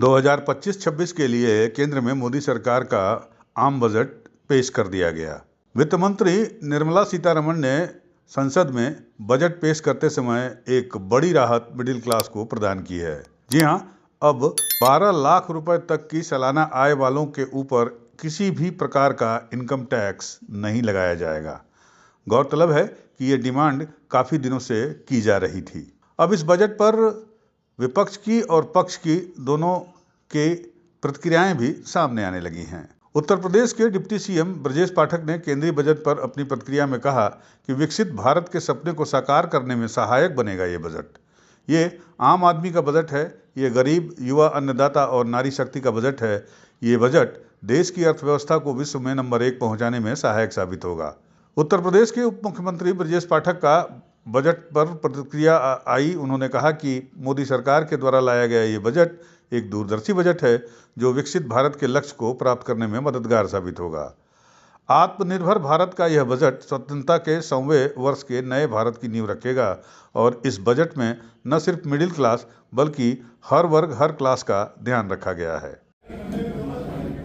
2025-26 के लिए केंद्र में मोदी सरकार का आम बजट पेश कर दिया गया। वित्त मंत्री निर्मला सीतारमण ने संसद में बजट पेश करते समय एक बड़ी राहत मिडिल क्लास को प्रदान की है। जी हां, अब 12 लाख रुपए तक की सालाना आय वालों के ऊपर किसी भी प्रकार का इनकम टैक्स नहीं लगाया जाएगा। गौरतलब है कि ये डिमांड काफी दिनों से की जा रही थी। अब इस बजट पर विपक्ष की और पक्ष की दोनों के प्रतिक्रियाएं भी सामने आने लगी हैं। उत्तर प्रदेश के डिप्टी सीएम ब्रजेश पाठक ने केंद्रीय बजट पर अपनी प्रतिक्रिया में कहा कि विकसित भारत के सपने को साकार करने में सहायक बनेगा ये बजट। ये आम आदमी का बजट है, ये गरीब, युवा, अन्नदाता और नारी शक्ति का बजट है। ये बजट देश की अर्थव्यवस्था को विश्व में नंबर 1 पहुंचाने में सहायक साबित होगा। उत्तर प्रदेश के उप मुख्यमंत्री ब्रजेश पाठक का बजट पर प्रतिक्रिया आई। उन्होंने कहा कि मोदी सरकार के द्वारा लाया गया ये बजट एक दूरदर्शी बजट है जो विकसित भारत के लक्ष्य को प्राप्त करने में मददगार साबित होगा। आत्मनिर्भर भारत का यह बजट स्वतंत्रता के 100वें वर्ष के नए भारत की नींव रखेगा और इस बजट में न सिर्फ मिडिल क्लास बल्कि हर वर्ग, हर क्लास का ध्यान रखा गया है।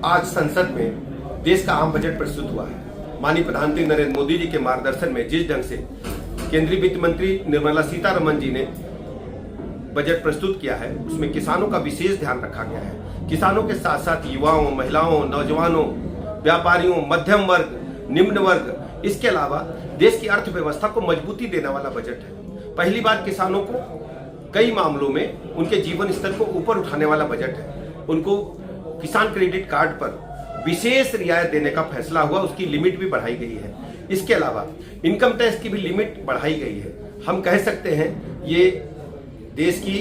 आज संसद में देश का आम बजट प्रस्तुत हुआ है। माननीय प्रधानमंत्री नरेंद्र मोदी जी के मार्गदर्शन में जिस ढंग से केंद्रीय वित्त मंत्री निर्मला सीतारमण जी ने बजट प्रस्तुत किया है, उसमें किसानों का विशेष ध्यान रखा गया है। किसानों के साथ साथ युवाओं, महिलाओं, नौजवानों, व्यापारियों, मध्यम वर्ग, निम्न वर्ग, इसके अलावा देश की अर्थव्यवस्था को मजबूती देने वाला बजट है। पहली बार किसानों को कई मामलों में उनके जीवन स्तर को ऊपर उठाने वाला बजट है। उनको किसान क्रेडिट कार्ड पर विशेष रियायत देने का फैसला हुआ, उसकी लिमिट भी बढ़ाई गई है। इसके अलावा इनकम टैक्स की भी लिमिट बढ़ाई गई है। हम कह सकते हैं ये देश की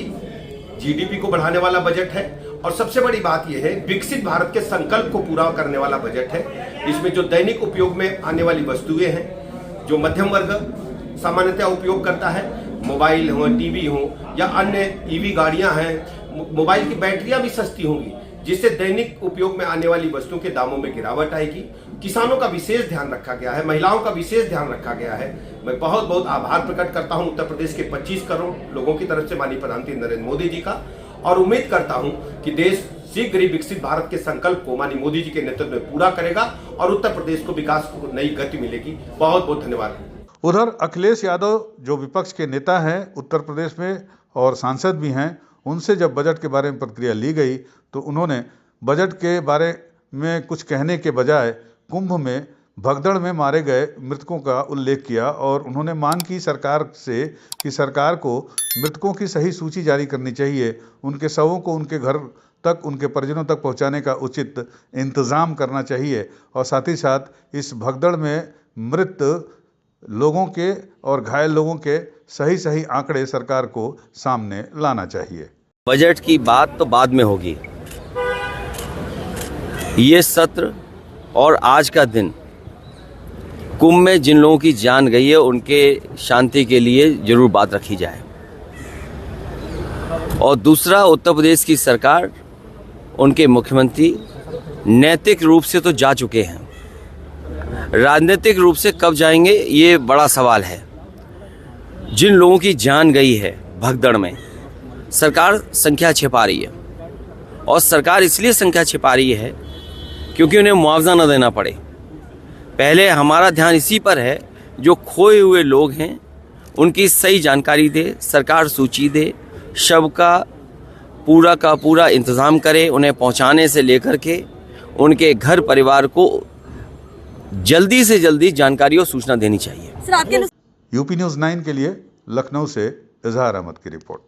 जीडीपी को बढ़ाने वाला बजट है और सबसे बड़ी बात यह है विकसित भारत के संकल्प को पूरा करने वाला बजट है। इसमें जो दैनिक उपयोग में आने वाली वस्तुएं हैं, जो मध्यम वर्ग सामान्यतः उपयोग करता है, मोबाइल हो, टीवी हो या अन्य ईवी गाड़ियां हैं, मोबाइल की बैटरियां भी सस्ती होंगी, जिससे दैनिक उपयोग में आने वाली वस्तुओं के दामों में गिरावट आएगी। किसानों का विशेष ध्यान रखा गया है, महिलाओं का विशेष ध्यान रखा गया है। मैं बहुत बहुत आभार प्रकट करता हूं उत्तर प्रदेश के 25 करोड़ लोगों की तरफ से माननीय प्रधानमंत्री नरेंद्र मोदी जी का, और उम्मीद करता हूं कि देश शीघ्र ही विकसित भारत के संकल्प को माननीय मोदी जी के नेतृत्व में पूरा करेगा और उत्तर प्रदेश को विकास को नई गति मिलेगी। बहुत बहुत धन्यवाद। उधर अखिलेश यादव जो विपक्ष के नेता हैं उत्तर प्रदेश में और सांसद भी हैं, उनसे जब बजट के बारे में प्रतिक्रिया ली गई तो उन्होंने बजट के बारे में कुछ कहने के बजाय कुंभ में भगदड़ में मारे गए मृतकों का उल्लेख किया और उन्होंने मांग की सरकार से कि सरकार को मृतकों की सही सूची जारी करनी चाहिए, उनके शवों को उनके घर तक, उनके परिजनों तक पहुंचाने का उचित इंतजाम करना चाहिए और साथ ही साथ इस भगदड़ में मृत लोगों के और घायल लोगों के सही आंकड़े सरकार को सामने लाना चाहिए। बजट की बात तो बाद में होगी। ये सत्र और आज का दिन कुंभ में जिन लोगों की जान गई है उनके शांति के लिए जरूर बात रखी जाए। और दूसरा, उत्तर प्रदेश की सरकार, उनके मुख्यमंत्री नैतिक रूप से तो जा चुके हैं, राजनीतिक रूप से कब जाएंगे ये बड़ा सवाल है। जिन लोगों की जान गई है भगदड़ में, सरकार संख्या छिपा रही है और सरकार इसलिए संख्या छिपा रही है क्योंकि उन्हें मुआवजा न देना पड़े। पहले हमारा ध्यान इसी पर है, जो खोए हुए लोग हैं उनकी सही जानकारी दे, सरकार सूची दे, शव का पूरा इंतज़ाम करे, उन्हें पहुंचाने से लेकर के उनके घर परिवार को जल्दी से जल्दी जानकारी और सूचना देनी चाहिए। यूपी न्यूज़ 9 के लिए लखनऊ से इजहार अहमद की रिपोर्ट।